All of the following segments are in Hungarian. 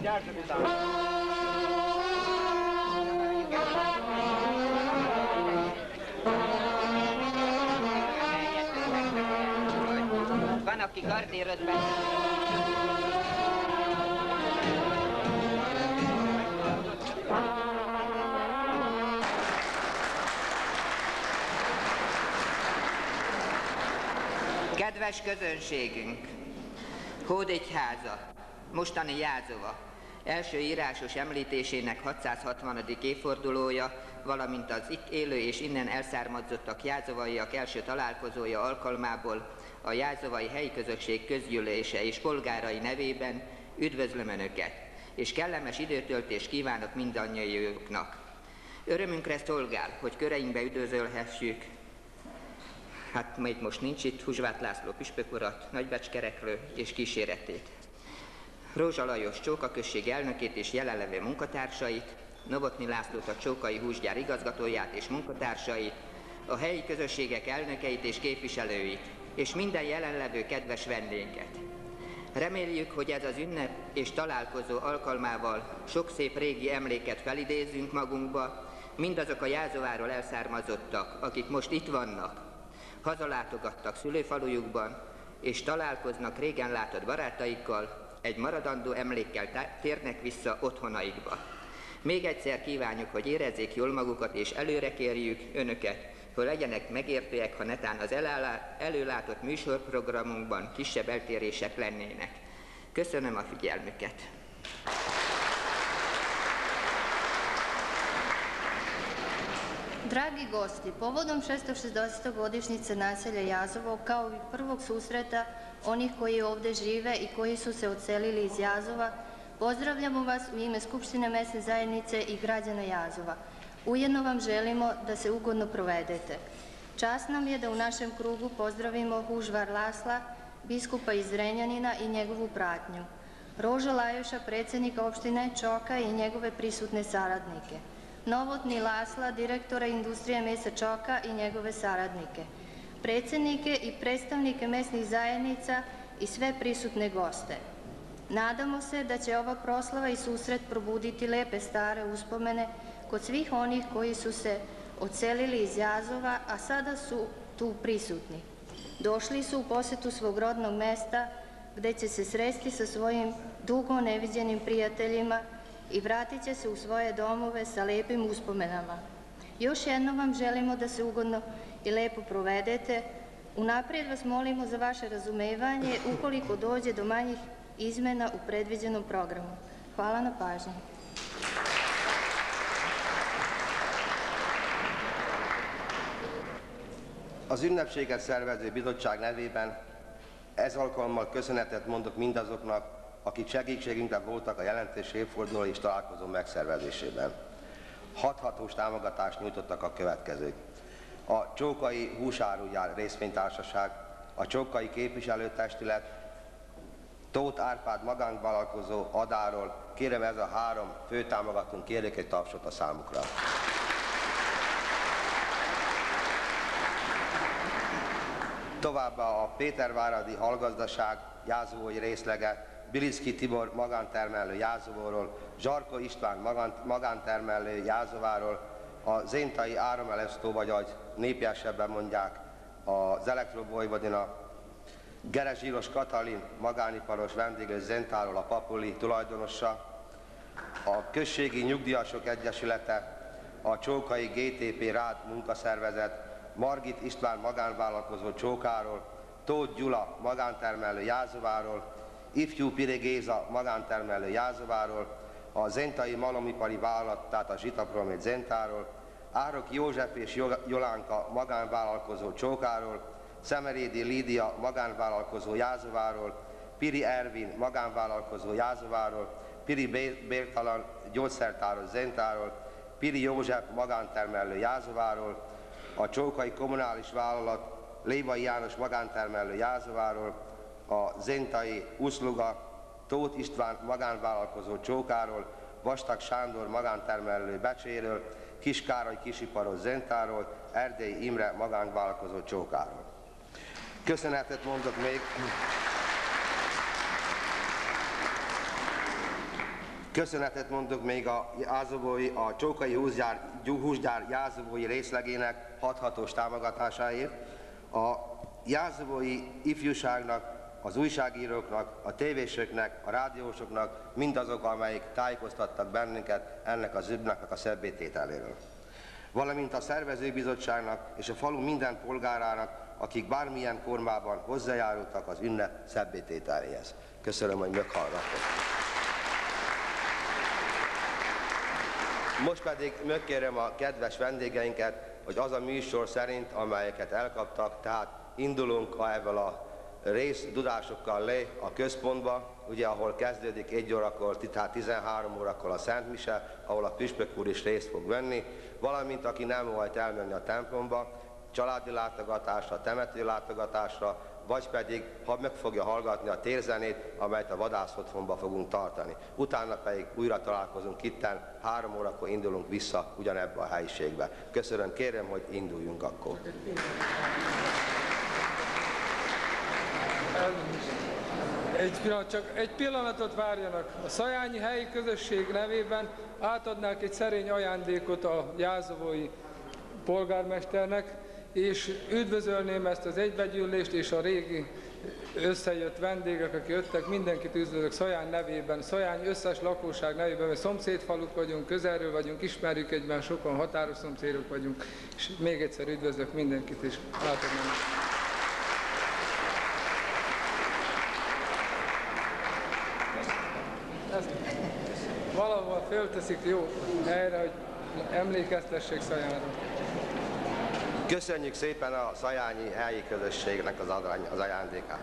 Van, aki gardérod be. Kedves közönségünk! Hódegyháza, mostani Jázova, első írásos említésének 660. évfordulója, valamint az itt élő és innen elszármazottak jázovaiak első találkozója alkalmából a jázovai helyi közösség közgyűlése és polgárai nevében üdvözlöm Önöket, és kellemes időtöltést kívánok mindannyiuknak. Örömünkre szolgál, hogy köreinkbe üdvözölhessük, hát még most nincs itt, Huzsvát László püspök urat, nagybecskereklő és kíséretét, Rózsa Lajos Csóka község elnökét és jelenlevő munkatársait, Novotny Lászlót a Csókai húsgyár igazgatóját és munkatársait, a helyi közösségek elnökeit és képviselőit, és minden jelenlevő kedves vendéget. Reméljük, hogy ez az ünnep és találkozó alkalmával sok szép régi emléket felidézünk magunkba, mindazok a Jázováról elszármazottak, akik most itt vannak, hazalátogattak szülőfalujukban, és találkoznak régen látott barátaikkal, egy maradandó emlékkel térnek vissza otthonaikba. Még egyszer kívánjuk, hogy érezzék jól magukat, és előre kérjük Önöket, hogy legyenek megértőek, ha netán az előlátott műsorprogramunkban kisebb eltérések lennének. Köszönöm a figyelmüket! Dragi gosti, povodom 660. godišnjice naselja Jazovo, kao i prvog susreta onih koji ovdje žive i koji su se odselili iz Jazova, pozdravljamo vas u ime Skupštine mesne zajednice i građana Jazova. Ujedno vam želimo da se ugodno provedete. Čast nam je da u našem krugu pozdravimo Hužvar Lasla, biskupa iz Zrenjanina i njegovu pratnju, Roža Lajoša, predsjednika opštine Čoka i njegove prisutne saradnike, Novotny Lasla, direktora industrije mesa Čoka i njegove saradnike, predsjednike i predstavnike mesnih zajednica i sve prisutne goste. Nadamo se da će ova proslava i susret probuditi lepe stare uspomene kod svih onih koji su se odselili iz Jazova, a sada su tu prisutni. Došli su u posetu svog rodnog mesta, gde će se sresti sa svojim dugo neviđenim prijateljima i vratit će se u svoje domove sa lepim uspomenama. Još jednom vam želimo da se ugodno i lepo provedete. Unaprijed vas molimo za vaše razumevanje ukoliko dođe do manjih izmena u predviđenom programu. Hvala na pažnji. Az ünnepséget szervező bizottság nevében ez alkalommal köszönetet mondok mindazoknak, akik segítségünkre voltak a jelentés évforduló és találkozó megszervezésében. Hathatós támogatást nyújtottak a következők: a Csókai Húsárugyár Részvénytársaság, a Csókai Képviselőtestület, Tóth Árpád magánvállalkozó Adáról. Kérem, ez a három fő támogatónk, kérjék egy tapsot a számukra. Továbbá a Péterváradi Hallgazdaság Jázovói részlege, Bilicki Tibor magántermelő Jázovóról, Zsarko István magántermelő Jázováról, a Zéntai Áramelosztó, vagy ahogy népiesebben mondják, az Elektrovojvodina, Gerezsíros Katalin magániparos vendéglő Zentáról, a Papuli tulajdonosa, a Községi Nyugdíjasok Egyesülete, a Csókai GTP Rád munkaszervezet, Margit István magánvállalkozó Csókáról, Tóth Gyula magántermelő Jázováról, Ifjú Piri Géza magántermelő Jázováról, a Zentai Malomipari Vállalat, tehát a Zsitapromét Zentáról, Árok József és Jolánka magánvállalkozó Csókáról, Szemerédi Lídia magánvállalkozó Jázováról, Piri Ervin magánvállalkozó Jázováról, Piri Bértalan gyógyszertáros Zentáról, Piri József magántermelő Jázováról, a Csókai Kommunális Vállalat Lévai János magántermelő Jázováról, a Zentai Uszluga Tóth István magánvállalkozó Csókáról, Vastag Sándor magántermelő Becséről, Kiskároly kisiparos Zentáról, Erdélyi Imre magánvállalkozó Csókáról. Köszönetet mondok még Köszönetet mondok még a Csókai húsgyár Jászóbói részlegének 6-6-os támogatásáért, a jászóbói ifjúságnak, az újságíróknak, a tévésoknak, a rádiósoknak, mindazok, amelyek tájékoztattak bennünket ennek az ünnepnek a szebbétételéről. Valamint a szervezőbizottságnak és a falu minden polgárának, akik bármilyen formában hozzájárultak az ünnep szebbétételéhez. Köszönöm, hogy meghallgattak. Most pedig megkérem a kedves vendégeinket, hogy az a műsor szerint, amelyeket elkaptak, tehát indulunk ebből a részdudásokkal le a központba, ugye, ahol kezdődik 1 órakor, tehát 13 órakor a Szent Mise, ahol a püspök úr is részt fog venni, valamint aki nem volt elmenni a templomba, családi látogatásra, temető látogatásra, vagy pedig, ha meg fogja hallgatni a térzenét, amelyet a vadászotthonba fogunk tartani. Utána pedig újra találkozunk itten, 3 órakor indulunk vissza ugyanebbe a helyiségbe. Köszönöm, kérem, hogy induljunk akkor. Csak egy pillanatot várjanak. A szajányi helyi közösség nevében átadnák egy szerény ajándékot a jászóbói polgármesternek, és üdvözölném ezt az egybegyűlést és a régi összejött vendégek, akik jöttek, mindenkit üdvözlök Szajány nevében, Szajány összes lakosság nevében, mert szomszédfaluk vagyunk, közelről vagyunk, ismerjük egyben, sokan határos szomszédok vagyunk, és még egyszer üdvözlök mindenkit, és átadnám. Ezt valahol fölteszik jó helyre, hogy emlékeztessék Szajányra. Köszönjük szépen a szajányi helyi közösségnek az ajándékát.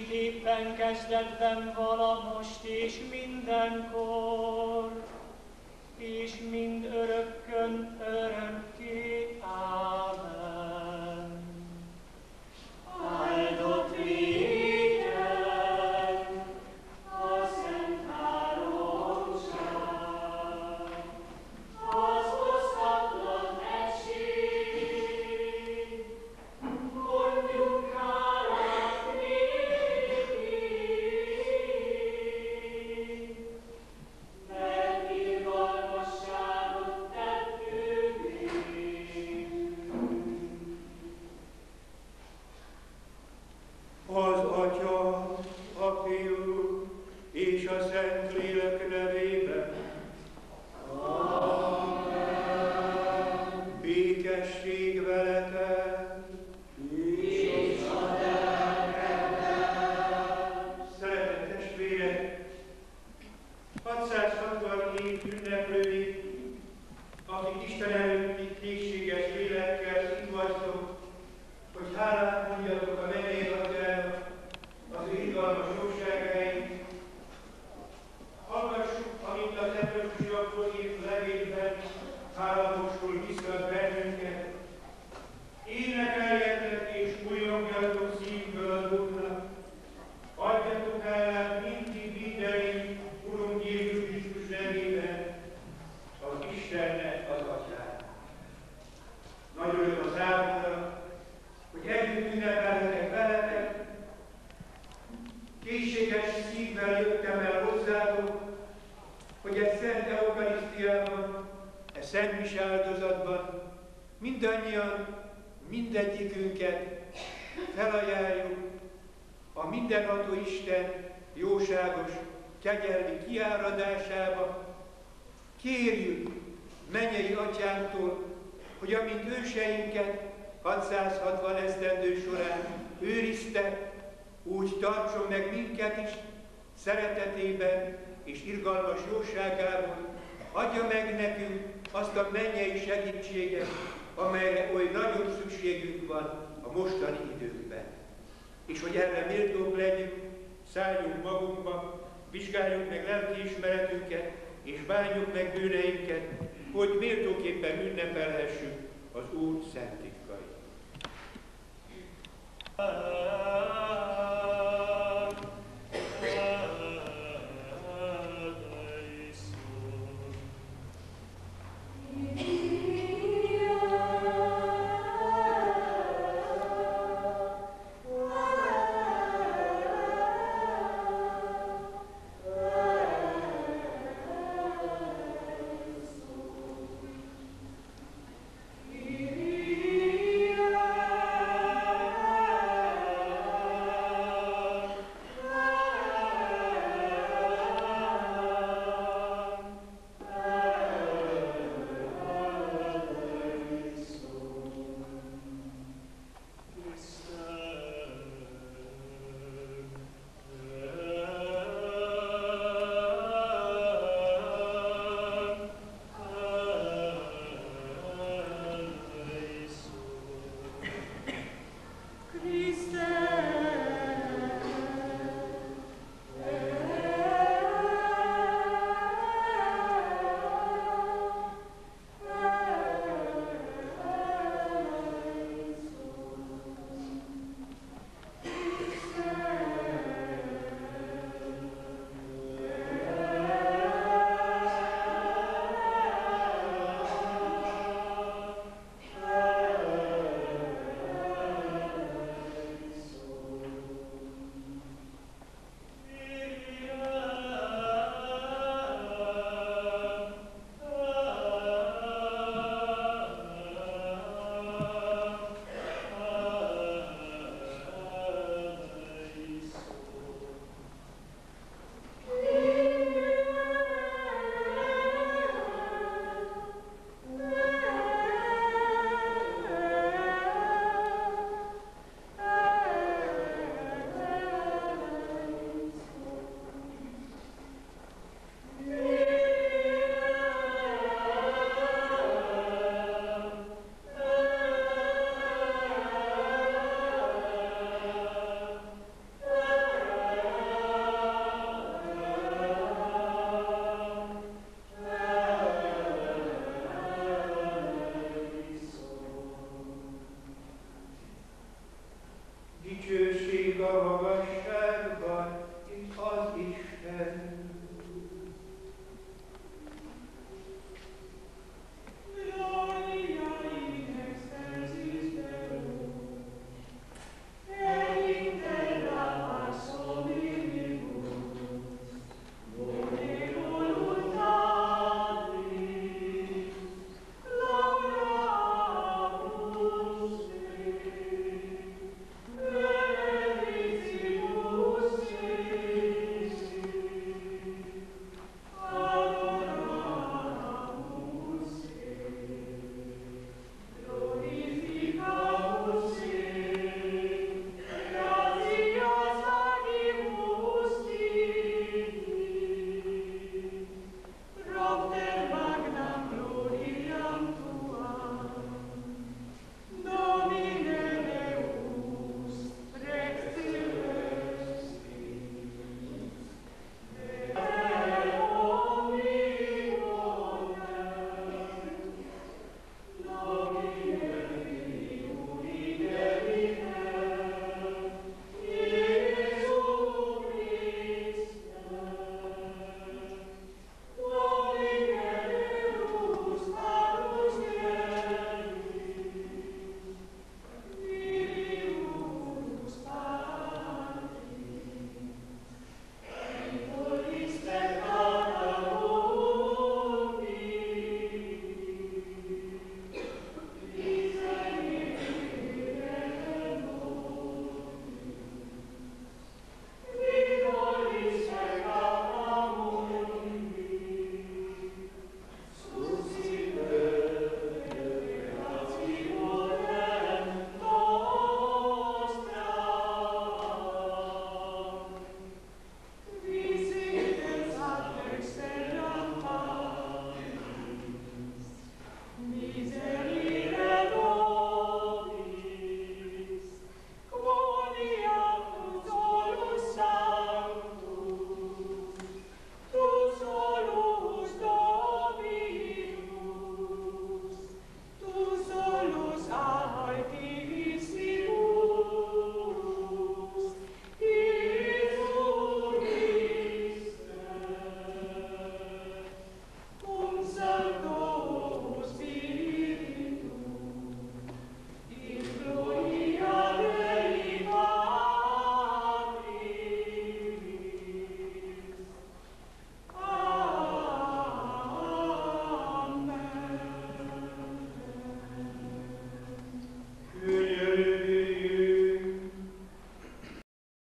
miképpen kezdetben vala most és mindenkor, és mind örökkön örökké. Ámen. Áldott légyen a szent háromság, az osztatlan egység, mondjuk hálát néki, mert irgalmasságot tettünk nékünk. Az Atya, a Fiú és a Szentlélek nevében. Amen. Békesség veletek. És a lelkeddel. Szeretett testvérek, 660 év ünneplődik, akik Isten előtti készséges lélekkel indultok, hogy hálát mondjatok a mennyei Atyának az ő irgalmas jóságáért. Hallgassuk, amint az Efezusiakhoz írt levélben hálamosul biztat bennünket. Énekeljetek és újongjatok szívből az Úrnak. Adjatok hálát mindig mindenért, Urunk Jézus Krisztus nevében, az Istennek az Atyának. Nagy öröm a számomra, hogy együtt ünnepelhetek veletek. Készséges szívvel jöttem el hozzátok, hogy egy szent eukarisztiában, egy szent mise áldozatban mindannyian, mindegyikünket felajánljuk a mindenható Isten jóságos, kegyelmi kiáradásába. Kérjük mennyei Atyánktól, hogy amint őseinket 660 esztendő során őrizte, úgy tartson meg minket is szeretetében és irgalmas jóságában, adja meg nekünk azt a mennyei segítséget, amelyre oly nagyon szükségünk van a mostani időkben. És hogy erre méltók legyünk, szálljunk magunkba, vizsgáljuk meg lelkiismeretünket, és bánjuk meg bűneinket, hogy méltóképpen ünnepelhessük az Úr szent titkait. tehetünk.